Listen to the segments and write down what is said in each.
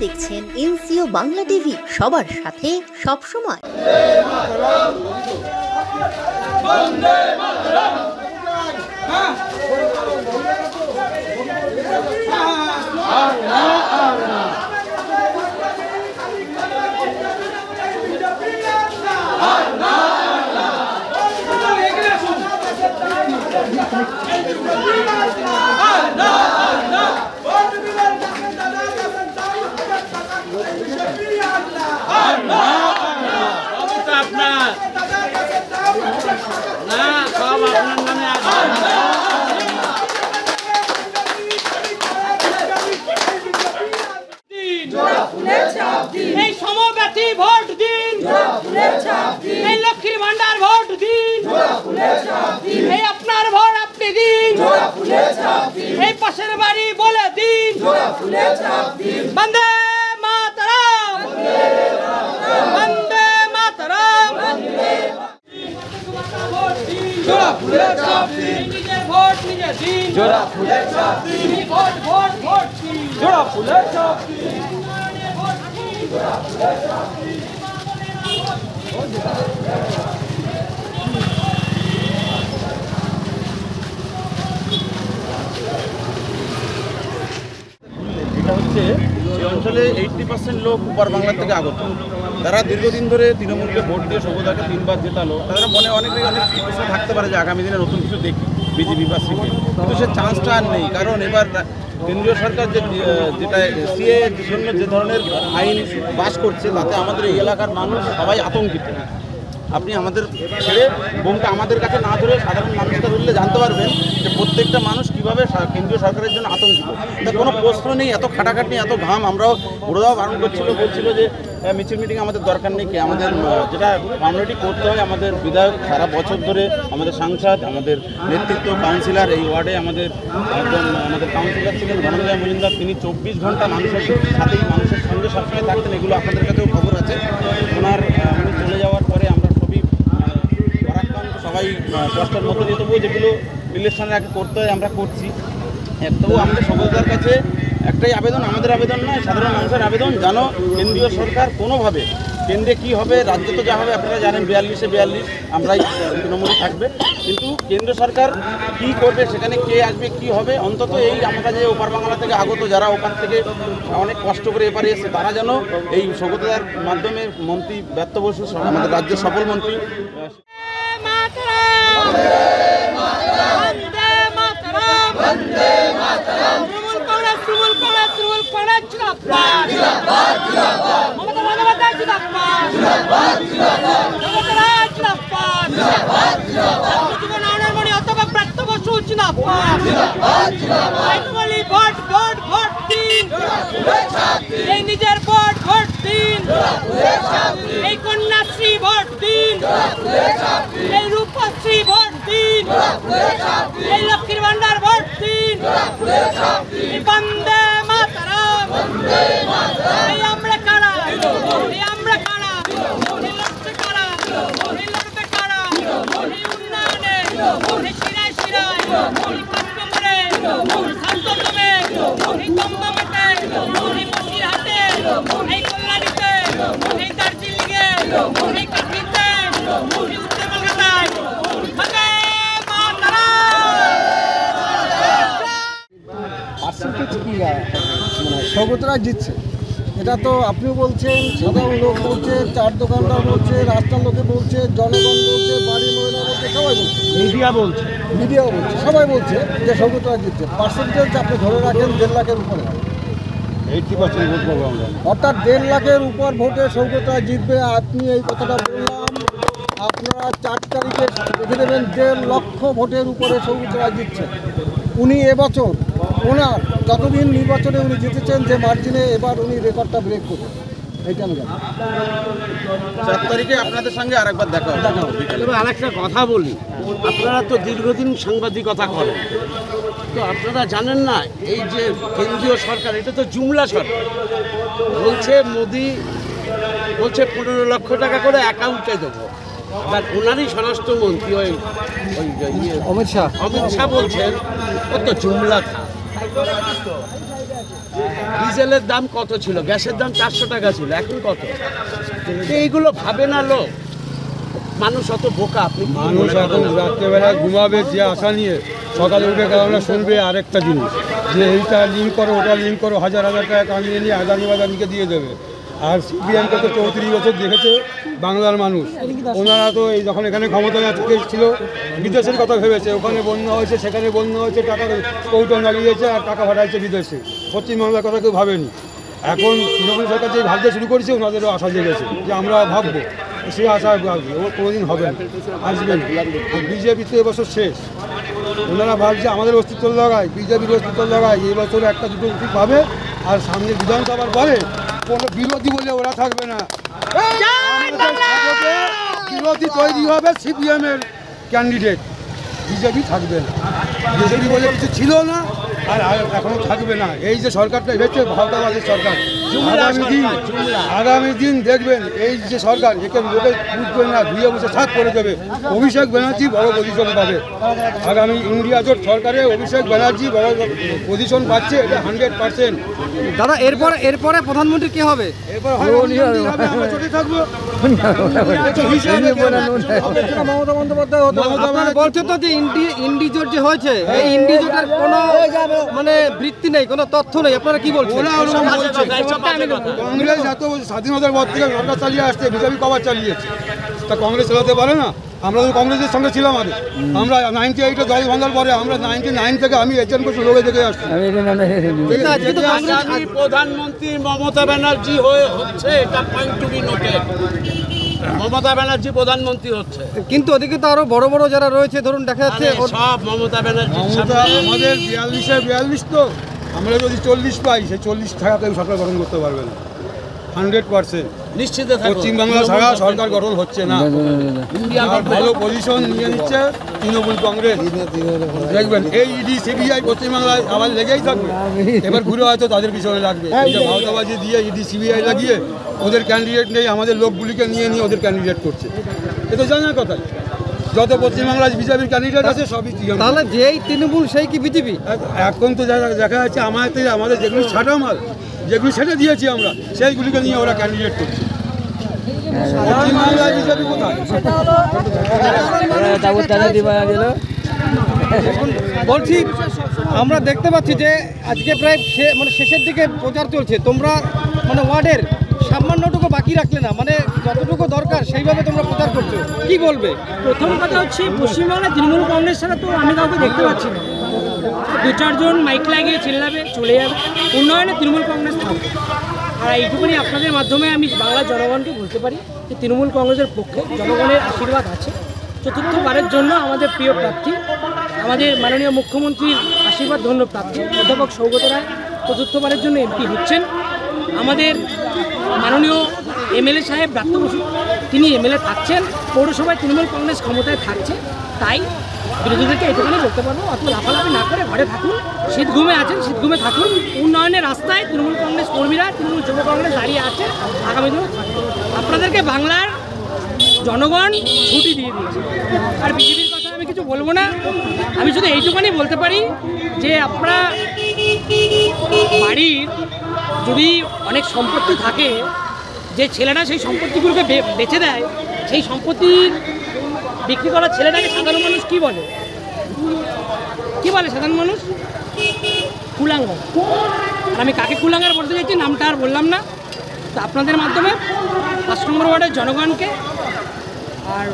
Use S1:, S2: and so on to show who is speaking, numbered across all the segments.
S1: দেখছেন NCO Bangla TV, সবার সাথে সব সময়।
S2: এই সমব্যথী ভোট দিন, এই লক্ষ্মীর ভান্ডার ভোট দিন, এই আপনার ভোট আপনি দিন, এই পাশের বাড়ি বলে দিন। বন্দে মাতরম, বন্দে মাতরম। জোড়া ফুলের চাপ দিন, নিজের ভোট নিজে দিন। জোড়া ফুলের চাপ দিন, ভোট ভোট ভোট দিন। জোড়া ফুলের চাপ দিন।
S3: এটা হচ্ছে এই অঞ্চলে 80% লোক উপর বাংলা থেকে আগত। তারা দীর্ঘদিন ধরে তৃণমূলকে ভোট দিয়ে সভ্যতাকে 3 বার জেতালো। তারা মনে অনেক কিছু থাকতে পারে যে আগামী দিনে নতুন কিছু দেখি বিজেপি বা সিপি, কিন্তু সে চান্সটা আর নেই। কারণ এবার কেন্দ্রীয় সরকার যেটা সিএ এর জন্য যে ধরনের আইন পাস করছে, তাতে আমাদের এই এলাকার মানুষ সবাই আতঙ্কিত। আপনি আমাদের ছেড়ে বোমটা আমাদের কাছে না ধরে সাধারণ মানুষকে ধরলে জানতে পারবেন যে প্রত্যেকটা মানুষ কীভাবে কেন্দ্রীয় সরকারের জন্য আতঙ্কিত। তা কোনো প্রশ্ন নেই, এত খাটাখাটনি, এত ঘাম। আমরাও বড়দাও বারণ বলছিল যে মিছিল মিটিং আমাদের দরকার নেই, আমাদের যেটা ফর্মালিটি করতে হয়। আমাদের বিধায়ক সারা বছর ধরে, আমাদের সাংসদ, আমাদের নেতৃত্ব, কাউন্সিলর, এই ওয়ার্ডে আমাদের কাউন্সিলর ছিলেন ধনঞ্জয় মজুমদার, তিনি 24 ঘন্টা মানুষের সাথেই, মানুষের সঙ্গে সবসময় থাকতেন। এগুলো আপনাদের কাছেও খবর আছে। ওনার উনি চলে যাওয়ার পরে আমরা সবাই কষ্টের মধ্যে দিয়ে, তবুও যেগুলো ইলেকশনের আগে করতে হয় আমরা করছি। তবু আমাদের সভ্যতার কাছে একটাই আবেদন, আমাদের আবেদন নয়, সাধারণ মানুষের আবেদন, যেন কেন্দ্রীয় সরকার কোনোভাবে, কেন্দ্রে কী হবে, রাজ্যে তো যা হবে আপনারা জানেন, 42-এ 42 আমরাই তৃণমূলই থাকবে, কিন্তু কেন্দ্র সরকার কী করবে, সেখানে কে আসবে, কি হবে, অন্তত এই আমরা যে ওপার বাংলা থেকে আগত যারা ওখান থেকে অনেক কষ্ট করে এপারে এসে, তারা যেন এই সভ্যতার মাধ্যমে মন্ত্রী ব্যর্থ বসু, আমাদের রাজ্যের সফল মন্ত্রী,
S2: নিজের ভোট ভোট দিন, এই কন্যাশ্রী ভোট দিন, এই রূপশ্রী ভোট দিন, এই লক্ষ্মীর ভান্ডার ভোট দিন। বন্দে মাতরম। এই আমরা কারা, এই আমরা কারা, এই লড়তে কারা, এই লড়বে কারা, এই উন্নয়নে, এই শিরায় শিরায়, এই কাস্টমারে, এই শান্ততমে, এই দমদমেতে, এই বসিরহাটে, এই কল্যাণীতে, এই দার্জিলিংয়ে, এই কাশ্মীরতে, এই উত্তর কলকাতায়।
S4: সৌগতরা জিতছে, এটা তো আপনিও বলছেন, সাধারণ লোক বলছে, চার দোকানদার বলছে, রাস্তার লোকে বলছে, জনগণ বলছে, বাড়ির মহিলা বলছে, সবাই বলছে, মিডিয়াও বলছে, সবাই বলছে যে সৌগতরা জিতছে। পার্সেন্টেজ আপনি ধরে রাখেন 1.5 লাখের উপরে,
S3: 80% ভোট পাবো আমরা,
S4: অর্থাৎ 1.5 লাখের উপর ভোটে সৌগতরা জিতবে। আপনি এই কথাটা বললাম, আপনারা 4 তারিখে দেখে দেবেন 1.5 লক্ষ ভোটের উপরে সৌগতরা জিতছে। উনি এবছর ওনার যতদিন নির্বাচনে উনি জিতেছেন যে মার্জিনে, এবার উনি রেকর্ডটা ব্রেক করবেন, এইটা আমি জানি।
S3: 4 তারিখে আপনাদের সঙ্গে আরেকবার দেখা হবে।
S5: তবে আরেকটা কথা বলি, আপনারা তো দীর্ঘদিন সাংবাদিকতা করেন, তো আপনারা জানেন না এই যে কেন্দ্রীয় সরকার, এটা তো জুমলা সরকার। বলছে মোদি বলছে 15 লক্ষ টাকা করে অ্যাকাউন্টে দেবো, আর ওনারই স্বরাষ্ট্রমন্ত্রী অমিত শাহ বলছেন ও তো জুমলা থা। ডিজেলের দাম কত ছিল, গ্যাসের দাম 400 টাকা ছিল, এখন কত? তো এইগুলো ভাবে না লোক। মানুষ অত বোকা? আপনি কি
S6: মানুষ এখন রাত্রেবেলা ঘুমাবে যে আশা নিয়ে, সকালে উঠে কেননা শুনবে আরেকটা জিনিস যে এইটা লিঙ্ক করো, ওটা লিঙ্ক করো, হাজার হাজার টাকা কামিয়ে নিয়ে আদানি বাদানিকে দিয়ে দেবে। আর সিপিএমকে তো 34 বছর দেখেছে বাংলার মানুষ। ওনারা তো এই যখন এখানে ক্ষমতায় ছিল বিদেশের কথা ভেবেছে, ওখানে বন্যা হয়েছে, সেখানে বন্যা হয়েছে, টাকা কৌটো নাড়িয়েছে আর টাকা পাঠাইছে বিদেশে। পশ্চিমবাংলার কথা কেউ ভাবেনি। এখন তৃণমূল সরকার যে ভাবতে শুরু করেছে, ওনাদেরও আশা জেগেছে যে আমরা ভাববো, সে আশা ভাববে ও কোনোদিন হবে না, আসবেন। বিজেপি তো এবছর শেষ। ওনারা ভাবছে আমাদের অস্তিত্ব লাগায়, বিজেপির অস্তিত্ব লাগায়, এই বছর একটা দুটো ঠিক পাবে। আর সামনে বিধানসভার পরে কোনো বিরোধী বলে ওরা থাকবে না, বিরোধী তৈরি হবে সিপিএমের ক্যান্ডিডেট, বিজেপি থাকবে না। বিজেপি বলে কিছু ছিল না আর এখনো থাকবে না। এই যে সরকারটা এসেছে ভারতবাদের সরকার, আগামী দিন দেখবেন এই যে সরকার, একে লোকে বুঝবে না, ধুয়ে বসে সাত করে দেবে। অভিষেক ব্যানার্জি বড় পজিশন পাবে আগামী ইন্ডিয়া জোট সরকারে। অভিষেক ব্যানার্জি বড় পজিশন পাচ্ছে, এটা 100%।
S4: দাদা এরপরে প্রধানমন্ত্রী কে হবে?
S6: এরপর আমরা চলে থাকবো। মমতা বন্দ্যোপাধ্যায় হতো।
S4: আপনারা বলছেন তো যে ইন্ডিজোট যে হয়েছে, এই ইন্ডিজোটের কোনো মানে বৃত্তি নেই, কোনো তথ্য নেই, আপনারা কি বলছেন?
S6: কংগ্রেস এত স্বাধীনতার পর থেকে সরকার চালিয়ে আসছে, বিজেপি কবার চালিয়েছে? তা কংগ্রেস চালাতে পারে না? আমরা তো কংগ্রেসের সঙ্গে ছিলাম। আমরা 98-এ দল ভাঙার পরে আমরা 99 থেকে আমি এজেন্ট করছি, লোকে দেখে আসছি।
S5: প্রধানমন্ত্রী মমতা ব্যানার্জি হচ্ছে, এটা point to be noted. Mamata Banerjee প্রধানমন্ত্রী হচ্ছে,
S4: কিন্তু ওদিকে তো আরো বড় বড় যারা রয়েছে, ধরুন দেখা যাচ্ছে
S5: সব মমতা ব্যানার্জি।
S6: আমাদের 42 তো, আমরা যদি 40 পাই, সেই 40 টাকা কেউ সরকার গঠন করতে পারবে না, 100%
S5: নিশ্চিত।
S6: পশ্চিমবাংলা ছাড়া সরকার গঠন হচ্ছে না। আর ভালো পজিশন নিয়ে নিচ্ছে তৃণমূল কংগ্রেস। দেখবেন এই ইডি সিবিআই পশ্চিমবাংলায় আবার লেগেই থাকবে। এবার ঘুরে হয়তো তাদের পিছনে লাগবে। এই যে ভাওতাবাজি দিয়ে ইডি সিবিআই লাগিয়ে ওদের ক্যান্ডিডেট নেই, আমাদের লোকগুলিকে নিয়ে ওদের ক্যান্ডিডেট করছে। এ তো জানার কথা। যত পশ্চিমবাংলায় বিজেপির ক্যান্ডিডেট আছে সবই তৃণমূল।
S4: তাহলে যেই তৃণমূল সেই কি বিজেপি?
S6: এখন তো দেখা যাচ্ছে আমাদের যেগুলি ছাটা মাল, যেগুলি ছেড়ে দিয়েছি আমরা, সেইগুলিকে নিয়ে ওরা ক্যান্ডিডেট করছে। পশ্চিমবাংলায় বিজেপি কোথায়?
S4: বলছি আমরা দেখতে পাচ্ছি যে আজকে প্রায় শেষের দিকে প্রচার চলছে। তোমরা মানে ওয়ার্ডের সামান্যটুকু বাকি রাখলে না, মানে যতটুকু দরকার সেইভাবে তোমরা প্রচার করছো, কি বলবে?
S2: প্রথম কথা হচ্ছে পশ্চিমবাংলায় তৃণমূল কংগ্রেস ছাড়া তো আমি কাউকে দেখতে পাচ্ছি না। 2-4 জন মাইক লাগিয়ে চিল্লাবে, চলে যাবে। উন্নয়নে তৃণমূল কংগ্রেস থাকবে। আর এইটুকুনি আপনাদের মাধ্যমে আমি বাংলার জনগণকে বলতে পারি যে তৃণমূল কংগ্রেসের পক্ষে জনগণের আশীর্বাদ আছে। চতুর্থবারের জন্য আমাদের প্রিয় প্রার্থী, আমাদের মাননীয় মুখ্যমন্ত্রীর আশীর্বাদ ধন্য প্রার্থী অধ্যাপক সৌগত রায় চতুর্থবারের জন্য এমপি হচ্ছেন। আমাদের মাননীয় এমএলএ সাহেব ব্রাত্য বসু, তিনি এমএলএ থাকছেন। পৌরসভায় তৃণমূল কংগ্রেস ক্ষমতায় থাকছে। তাই বিরোধীদেরকে এটুকুনি বলতে পারবো, অত লাফালাফি না করে ঘরে থাকুন। শীত ঘুমে আছেন, শীত ঘুমে থাকুন। উন্নয়নের রাস্তায় তৃণমূল কংগ্রেস কর্মীরা, তৃণমূল যুব কংগ্রেস দাঁড়িয়ে আছে। আগামী দিনে আপনাদেরকে বাংলার জনগণ ছুটি দিয়ে দিয়েছে। আর বিজেপির কথা আমি কিছু বলবো না। আমি শুধু এইটুকুনি বলতে পারি যে আপনারা বাড়ির যদি অনেক সম্পত্তি থাকে, যে ছেলেটা সেই সম্পত্তিগুলোকে বেচে দেয়, সেই সম্পত্তি বিক্রি করা ছেলেটাকে সাধারণ মানুষ কি বলে? কি বলে সাধারণ মানুষ? কুলাঙ্গার। আর আমি কাকে কুলাঙ্গার বলতে চাইছি নামটা আর বললাম না। তো আপনাদের মাধ্যমে 5 নম্বর ওয়ার্ডের জনগণকে আর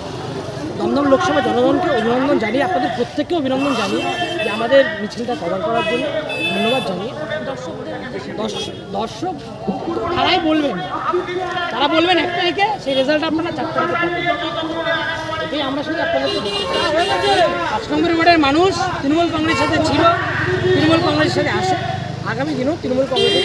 S2: দমদম লোকসভা জনগণকে অভিনন্দন জানিয়ে, আপনাদের প্রত্যেককে অভিনন্দন জানিয়ে যে আমাদের মিছিলটা কভার করার জন্য ধন্যবাদ জানিয়ে দর্শক তারাই বলবেন, তারা বলবেন 1 তারিখে, সেই রেজাল্ট আপনারা 4 তারিখে পাবেন। এটাই আমরা শুধু আপনাদেরকে দেখতে পাই। 5 নম্বর ওয়ার্ডের মানুষ তৃণমূল কংগ্রেসের সাথে ছিল, তৃণমূল কংগ্রেসের সাথে আসে, আগামী দিনেও তৃণমূল কংগ্রেসের